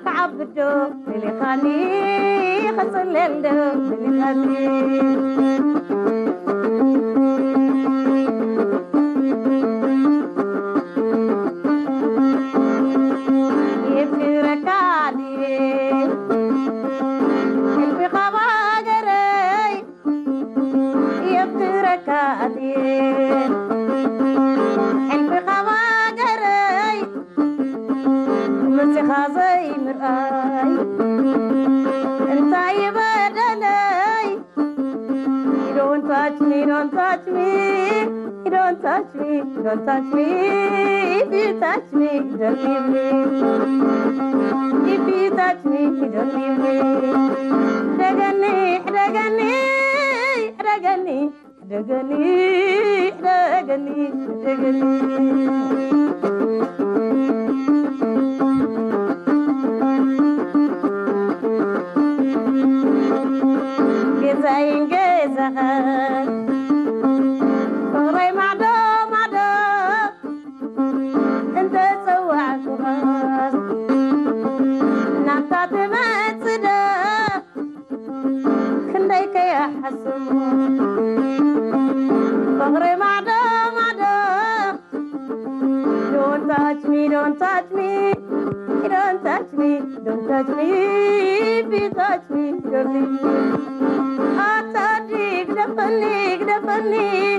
عبدو اللي خاني خسر لندو اللي خاني يبكرك علي البقى باقري يبكرك علي البقى باقري مسخ زي مرآي انت يبدلي You don't touch me, don't touch me You don't touch me, you don't touch me If you touch me, don't leave me If you touch me, don't leave me Ragani, ragani, ragani Ragani, ragani, ragani جزاين جزاها فغري معدو معدو انت تسوع كراس نعطات ما تصدى خليك يا حسن فغري معدو معدو Don't touch me, don't touch me Don't touch me, don't touch me If you touch me, don't leave me أعتاديك دفني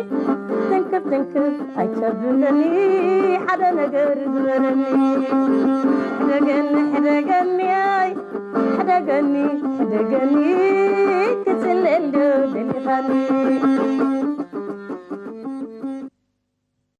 تنكف أيشبنني حدا نقر زمرني حدا قني حدا قني